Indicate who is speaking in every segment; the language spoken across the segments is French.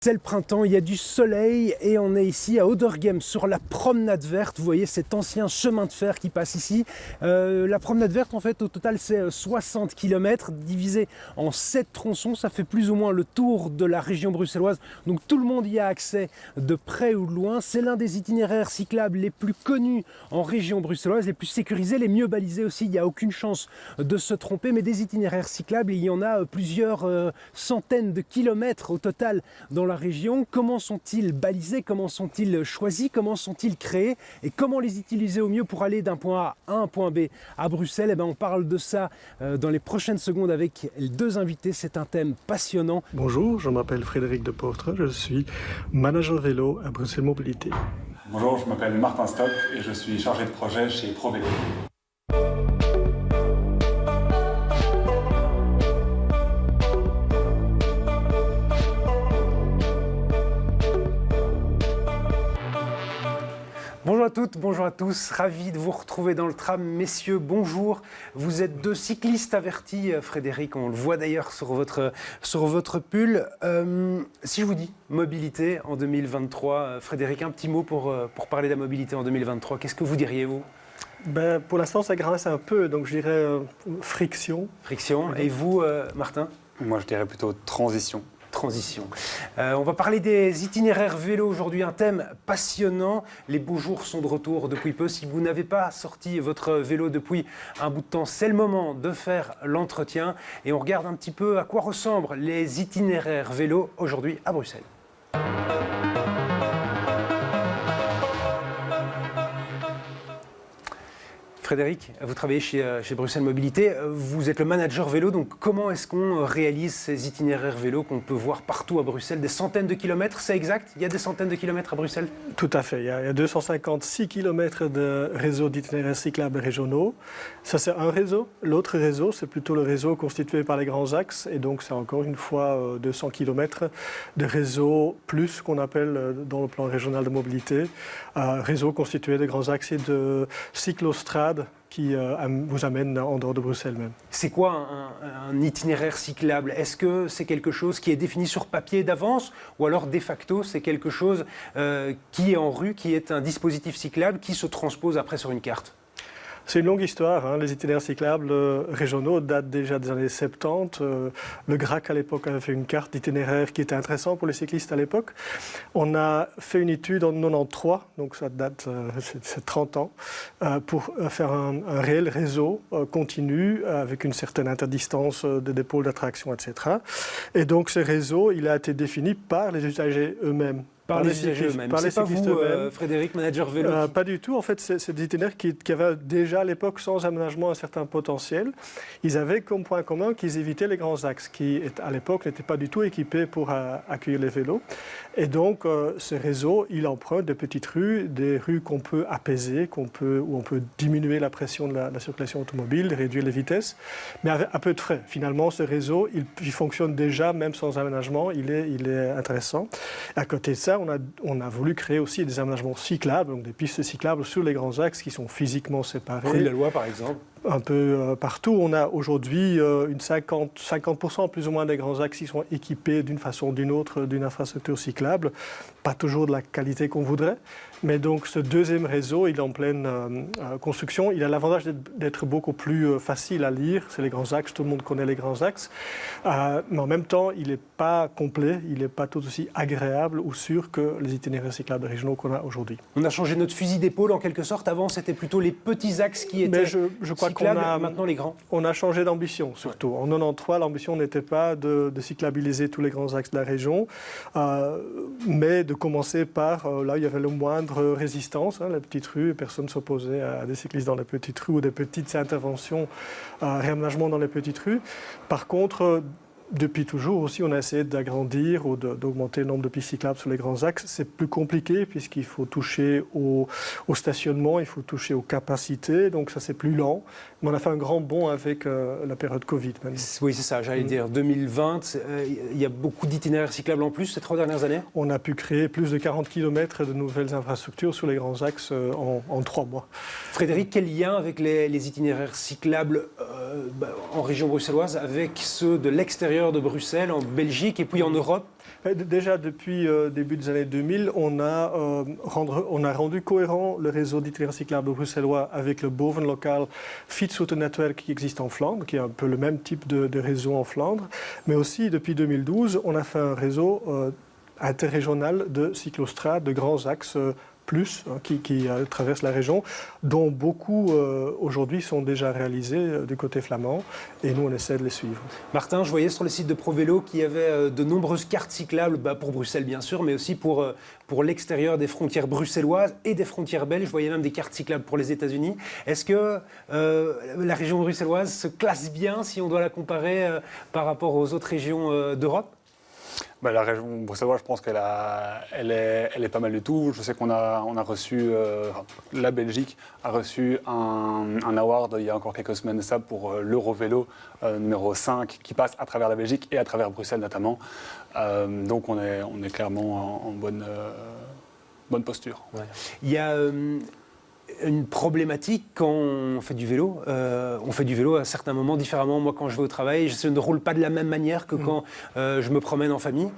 Speaker 1: C'est le printemps, il y a du soleil et on est ici à Oudergem sur la promenade verte. Vous voyez cet ancien chemin de fer qui passe ici. La promenade verte, en fait, au total, c'est 60 km divisé en 7 tronçons. Ça fait plus ou moins le tour de la région bruxelloise. Donc tout le monde y a accès de près ou de loin. C'est l'un des itinéraires cyclables les plus connus en région bruxelloise, les plus sécurisés, les mieux balisés aussi. Il n'y a aucune chance de se tromper. Mais des itinéraires cyclables, il y en a plusieurs centaines de kilomètres au total dans la région. Comment sont-ils balisés? Comment sont-ils choisis? Comment sont-ils créés? Et comment les utiliser au mieux pour aller d'un point A à un point B à Bruxelles? Eh bien, on parle de ça dans les prochaines secondes avec deux invités. C'est un thème passionnant.
Speaker 2: Bonjour, je m'appelle Frédéric Deportre, je suis manager vélo à Bruxelles Mobilité.
Speaker 3: Bonjour, je m'appelle Martin Stock et je suis chargé de projet chez ProVélo.
Speaker 1: Bonjour à toutes, bonjour à tous, ravi de vous retrouver dans le tram. Messieurs, bonjour. Vous êtes deux cyclistes avertis, Frédéric, on le voit d'ailleurs sur votre pull. Si je vous dis mobilité en 2023, Frédéric, un petit mot pour parler de la mobilité en 2023, qu'est-ce que vous diriez, vous?
Speaker 2: Pour l'instant, ça grince un peu, donc je dirais friction.
Speaker 1: Friction. Et vous, Martin?
Speaker 3: Moi, je dirais plutôt transition.
Speaker 1: Transition. On va parler des itinéraires vélo aujourd'hui, un thème passionnant. Les beaux jours sont de retour depuis peu. Si vous n'avez pas sorti votre vélo depuis un bout de temps, c'est le moment de faire l'entretien. Et on regarde un petit peu à quoi ressemblent les itinéraires vélo aujourd'hui à Bruxelles. Frédéric, vous travaillez chez Bruxelles Mobilité, vous êtes le manager vélo, donc comment est-ce qu'on réalise ces itinéraires vélo qu'on peut voir partout à Bruxelles? Des centaines de kilomètres, c'est exact? Il y a des centaines de kilomètres à Bruxelles?
Speaker 2: Tout à fait, il y a 256 km de réseau d'itinéraires cyclables régionaux. Ça, c'est un réseau. L'autre réseau, c'est plutôt le réseau constitué par les grands axes, et donc c'est encore une fois 200 km de réseau plus qu'on appelle dans le plan régional de mobilité, réseau constitué de grands axes et de cyclostrades qui vous amène en dehors de Bruxelles même.
Speaker 1: C'est quoi un itinéraire cyclable? Est-ce que c'est quelque chose qui est défini sur papier d'avance ou alors de facto c'est quelque chose qui est en rue, qui est un dispositif cyclable qui se transpose après sur une carte?
Speaker 2: C'est une longue histoire, hein. Les itinéraires cyclables régionaux datent déjà des années 70. Le GRAC à l'époque avait fait une carte d'itinéraire qui était intéressante pour les cyclistes à l'époque. On a fait une étude en 93, donc ça date, c'est 30 ans, pour faire un réel réseau continu avec une certaine interdistance des pôles d'attraction, etc. Et donc ce réseau, il a été défini par les usagers eux-mêmes.
Speaker 1: Par les usagers eux-mêmes. C'est pas vous, Frédéric, manager vélo?
Speaker 2: Pas du tout. En fait, c'est des itinéraires qui avaient déjà à l'époque, sans aménagement, un certain potentiel. Ils avaient comme point commun qu'ils évitaient les grands axes, qui à l'époque n'étaient pas du tout équipés pour accueillir les vélos. Et donc, ce réseau, il emprunte des petites rues, des rues qu'on peut apaiser, où on peut diminuer la pression de la circulation automobile, réduire les vitesses, mais avec un peu de frais. Finalement, ce réseau, il fonctionne déjà, même sans aménagement, il est intéressant. À côté de ça, on a voulu créer aussi des aménagements cyclables, donc des pistes cyclables sur les grands axes qui sont physiquement séparés.
Speaker 1: Rue de la Loi, par exemple.
Speaker 2: Un peu partout. On a aujourd'hui 50% plus ou moins des grands axes qui sont équipés d'une façon ou d'une autre d'une infrastructure cyclable. Pas toujours de la qualité qu'on voudrait. Mais donc ce deuxième réseau, il est en pleine construction. Il a l'avantage d'être beaucoup plus facile à lire. C'est les grands axes, tout le monde connaît les grands axes. Mais en même temps, il n'est pas complet, il n'est pas tout aussi agréable ou sûr que les itinéraires cyclables régionaux qu'on a aujourd'hui.
Speaker 1: On a changé notre fusil d'épaule en quelque sorte. Avant, c'était plutôt les petits axes qui étaient
Speaker 2: je crois
Speaker 1: cyclables, maintenant les grands.
Speaker 2: On a changé d'ambition surtout. Ouais. En 93, l'ambition n'était pas de cyclabiliser tous les grands axes de la région, mais de commencer par là où il y avait le moindre résistance, hein, les petites rues. Personne ne s'opposait à des cyclistes dans les petites rues ou des petites interventions, réaménagement dans les petites rues. Par contre, depuis toujours aussi, on a essayé d'agrandir ou d'augmenter le nombre de pistes cyclables sur les grands axes. C'est plus compliqué puisqu'il faut toucher au stationnement, il faut toucher aux capacités, donc ça c'est plus lent. Mais on a fait un grand bond avec la période Covid. Maintenant.
Speaker 1: Oui, c'est ça, j'allais dire 2020, il y a beaucoup d'itinéraires cyclables en plus ces 3 dernières années?
Speaker 2: On a pu créer plus de 40 km de nouvelles infrastructures sur les grands axes en 3 mois.
Speaker 1: Frédéric, quel lien avec les itinéraires cyclables en région bruxelloise avec ceux de l'extérieur de Bruxelles, en Belgique et puis en Europe?
Speaker 2: Déjà, depuis début des années 2000, on a rendu cohérent le réseau d'itinéraires cyclables bruxellois avec le bovenlokaal fietsroutenetwerk qui existe en Flandre, qui est un peu le même type de réseau en Flandre. Mais aussi, depuis 2012, on a fait un réseau interrégional de cyclostrades, de grands axes qui traversent la région, dont beaucoup aujourd'hui sont déjà réalisés du côté flamand, et nous on essaie de les suivre.
Speaker 1: Martin, je voyais sur le site de ProVélo qu'il y avait de nombreuses cartes cyclables, pour Bruxelles bien sûr, mais aussi pour l'extérieur des frontières bruxelloises et des frontières belges. Je voyais même des cartes cyclables pour les États-Unis. Est-ce que la région bruxelloise se classe bien si on doit la comparer par rapport aux autres régions d'Europe ?
Speaker 3: La région bruxelloise, je pense elle est pas mal du tout. Je sais qu'on a reçu, la Belgique a reçu un award il y a encore quelques semaines de ça pour l'Eurovélo numéro 5 qui passe à travers la Belgique et à travers Bruxelles notamment. Donc on est clairement en bonne posture.
Speaker 1: Ouais. Il y a une problématique quand on fait du vélo. On fait du vélo à certains moments différemment. Moi, quand je vais au travail, je ne roule pas de la même manière que quand je me promène en famille.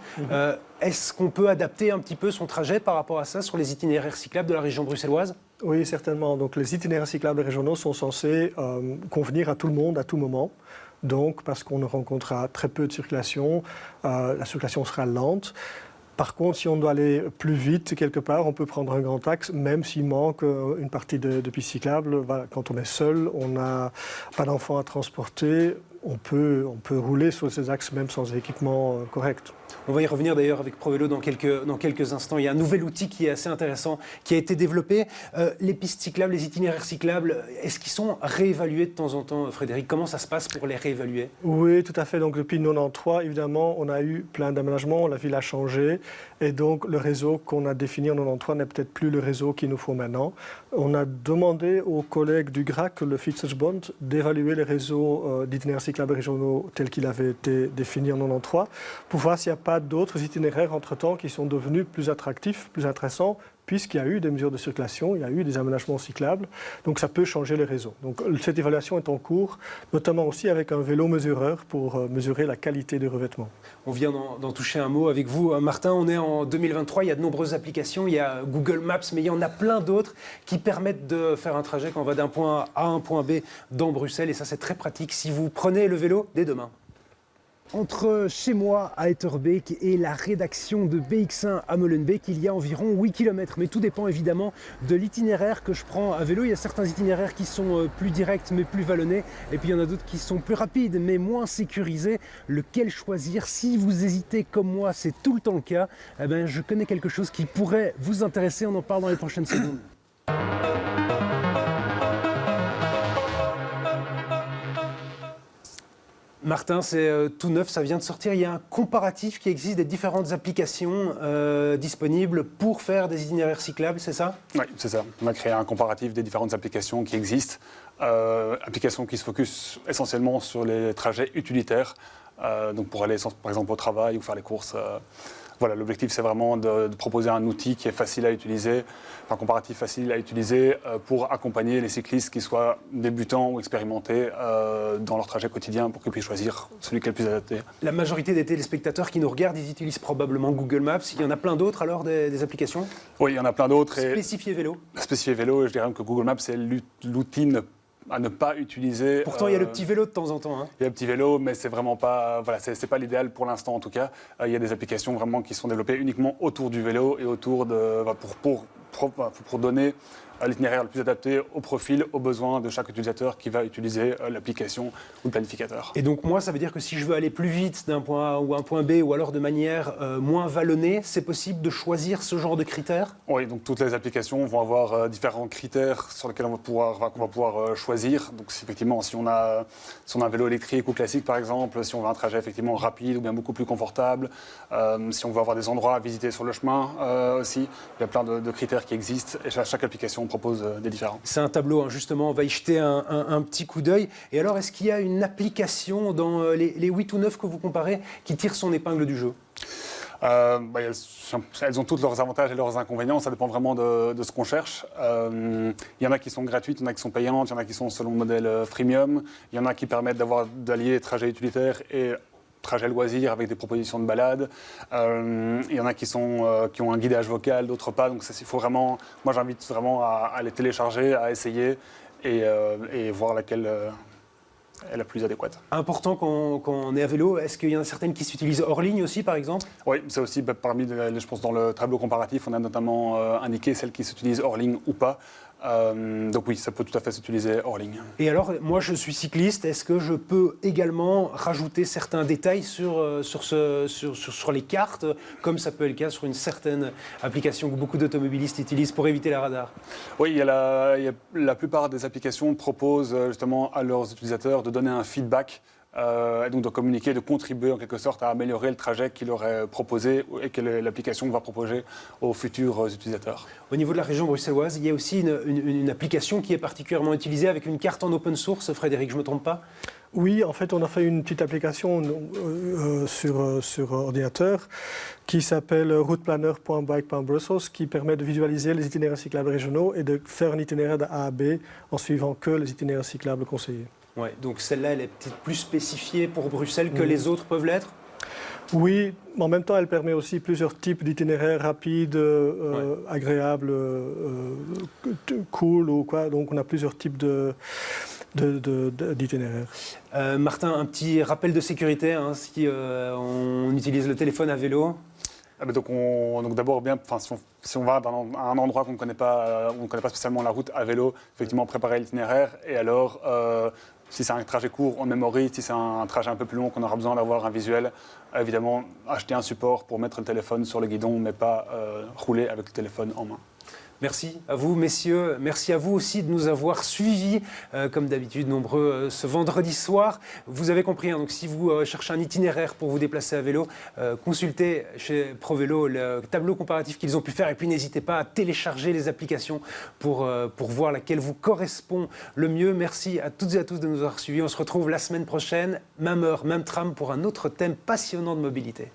Speaker 1: Est-ce qu'on peut adapter un petit peu son trajet par rapport à ça sur les itinéraires cyclables de la région bruxelloise ?
Speaker 2: Oui, certainement. Donc, les itinéraires cyclables régionaux sont censés convenir à tout le monde à tout moment. Donc, parce qu'on rencontrera très peu de circulation, la circulation sera lente. Par contre, si on doit aller plus vite quelque part, on peut prendre un grand axe, même s'il manque une partie de piste cyclable. Voilà, quand on est seul, on n'a pas d'enfant à transporter, on peut rouler sur ces axes même sans équipement correct.
Speaker 1: On va y revenir d'ailleurs avec ProVélo dans quelques instants. Il y a un nouvel outil qui est assez intéressant, qui a été développé. Les pistes cyclables, les itinéraires cyclables, est-ce qu'ils sont réévalués de temps en temps, Frédéric ? Comment ça se passe pour les réévaluer ?
Speaker 2: Oui, tout à fait. Donc depuis 1993, évidemment, on a eu plein d'aménagements, la ville a changé. Et donc le réseau qu'on a défini en 1993 n'est peut-être plus le réseau qu'il nous faut maintenant. On a demandé aux collègues du GRAC, le Fietsersbond, d'évaluer les réseaux d'itinéraires cyclables régionaux tels qu'ils avaient été définis en 1993 pour voir s'il n'y a pas d'autres itinéraires entre-temps qui sont devenus plus attractifs, plus intéressants, puisqu'il y a eu des mesures de circulation, il y a eu des aménagements cyclables, donc ça peut changer les réseaux. Donc cette évaluation est en cours, notamment aussi avec un vélo mesureur pour mesurer la qualité du revêtement.
Speaker 1: On vient d'en toucher un mot avec vous, Martin. On est en 2023, il y a de nombreuses applications, il y a Google Maps, mais il y en a plein d'autres qui permettent de faire un trajet quand on va d'un point A à un point B dans Bruxelles, et ça c'est très pratique si vous prenez le vélo dès demain. Entre chez moi à Etterbeek et la rédaction de BX1 à Molenbeek, il y a environ 8 km. Mais tout dépend évidemment de l'itinéraire que je prends à vélo. Il y a certains itinéraires qui sont plus directs mais plus vallonnés. Et puis il y en a d'autres qui sont plus rapides mais moins sécurisés. Lequel choisir? Si vous hésitez comme moi, c'est tout le temps le cas. Eh ben, je connais quelque chose qui pourrait vous intéresser. On en parle dans les prochaines secondes. Martin, c'est tout neuf, ça vient de sortir. Il y a un comparatif qui existe des différentes applications disponibles pour faire des itinéraires cyclables, c'est ça?
Speaker 3: Oui, c'est ça. On a créé un comparatif des différentes applications qui existent. Applications qui se focusent essentiellement sur les trajets utilitaires, donc pour aller par exemple au travail ou faire les courses. Voilà, l'objectif, c'est vraiment de proposer un outil qui est facile à utiliser, un comparatif facile à utiliser pour accompagner les cyclistes qui soient débutants ou expérimentés dans leur trajet quotidien pour qu'ils puissent choisir celui qui est le plus adapté.
Speaker 1: La majorité des téléspectateurs qui nous regardent, ils utilisent probablement Google Maps. Il y en a plein d'autres alors, des applications?
Speaker 3: Oui, il y en a plein d'autres.
Speaker 1: Spécifié vélo?
Speaker 3: Spécifié vélo, et je dirais même que Google Maps, c'est l'outil à ne pas utiliser.
Speaker 1: Pourtant, il y a le petit vélo de temps en temps. Hein.
Speaker 3: Il y a le petit vélo, mais c'est vraiment pas, voilà, c'est pas l'idéal pour l'instant en tout cas. Il y a des applications vraiment qui sont développées uniquement autour du vélo et autour de, pour donner l'itinéraire le plus adapté au profil, aux besoins de chaque utilisateur qui va utiliser l'application ou le planificateur.
Speaker 1: Et donc moi, ça veut dire que si je veux aller plus vite d'un point A ou un point B, ou alors de manière moins vallonnée, c'est possible de choisir ce genre de critères?
Speaker 3: Oui, donc toutes les applications vont avoir différents critères sur lesquels qu'on va pouvoir choisir. Donc effectivement, si on a un vélo électrique ou classique par exemple, si on veut un trajet effectivement rapide ou bien beaucoup plus confortable, si on veut avoir des endroits à visiter sur le chemin aussi, il y a plein de critères qui existent et chaque application propose des différents.
Speaker 1: C'est un tableau, hein, justement, on va y jeter un petit coup d'œil. Et alors, est-ce qu'il y a une application dans les 8 ou 9 que vous comparez qui tire son épingle du jeu? Elles ont toutes leurs avantages et leurs inconvénients, ça dépend vraiment de ce qu'on cherche. Il y en a qui sont gratuites, il y en a qui sont payantes, il y en a qui sont selon le modèle freemium, il y en a qui permettent d'allier trajets utilitaires et
Speaker 3: trajets loisirs avec des propositions de balades. Il y en a qui ont un guidage vocal, d'autres pas. Donc il faut vraiment, moi j'invite vraiment à les télécharger, à essayer et voir laquelle est la plus adéquate.
Speaker 1: Important quand on est à vélo, est-ce qu'il y en a certaines qui s'utilisent hors ligne aussi par exemple?
Speaker 3: Oui, c'est aussi parmi, je pense, dans le tableau comparatif, on a notamment indiqué celles qui s'utilisent hors ligne ou pas. Donc oui, ça peut tout à fait s'utiliser hors ligne.
Speaker 1: Et alors, moi je suis cycliste, est-ce que je peux également rajouter certains détails sur les cartes, comme ça peut être le cas sur une certaine application que beaucoup d'automobilistes utilisent pour éviter la radar?
Speaker 3: Oui, la plupart des applications proposent justement à leurs utilisateurs de donner un feedback. Et donc de communiquer, de contribuer en quelque sorte à améliorer le trajet qu'il aurait proposé et que l'application va proposer aux futurs utilisateurs.
Speaker 1: Au niveau de la région bruxelloise, il y a aussi une application qui est particulièrement utilisée avec une carte en open source, Frédéric, je ne me trompe pas?
Speaker 2: Oui, en fait, on a fait une petite application sur ordinateur qui s'appelle routeplanner.bike.brussels qui permet de visualiser les itinéraires cyclables régionaux et de faire un itinéraire de A à B en suivant que les itinéraires cyclables conseillés.
Speaker 1: Ouais, donc celle-là, elle est peut-être plus spécifiée pour Bruxelles que les autres peuvent l'être?
Speaker 2: Oui, mais en même temps, elle permet aussi plusieurs types d'itinéraires rapides, agréables, cool ou quoi. Donc on a plusieurs types d'itinéraires.
Speaker 1: Martin, un petit rappel de sécurité, hein, si on utilise le téléphone à vélo.
Speaker 3: Donc d'abord, si on va à un endroit où on ne connaît pas spécialement la route à vélo, effectivement préparer l'itinéraire. Et alors, si c'est un trajet court, on mémorise. Si c'est un trajet un peu plus long, qu'on aura besoin d'avoir un visuel, évidemment, acheter un support pour mettre le téléphone sur le guidon, mais pas rouler avec le téléphone en main.
Speaker 1: Merci à vous, messieurs. Merci à vous aussi de nous avoir suivis, comme d'habitude, nombreux ce vendredi soir. Vous avez compris, hein, donc si vous cherchez un itinéraire pour vous déplacer à vélo, consultez chez ProVélo le tableau comparatif qu'ils ont pu faire. Et puis n'hésitez pas à télécharger les applications pour voir laquelle vous correspond le mieux. Merci à toutes et à tous de nous avoir suivis. On se retrouve la semaine prochaine, même heure, même tram, pour un autre thème passionnant de mobilité.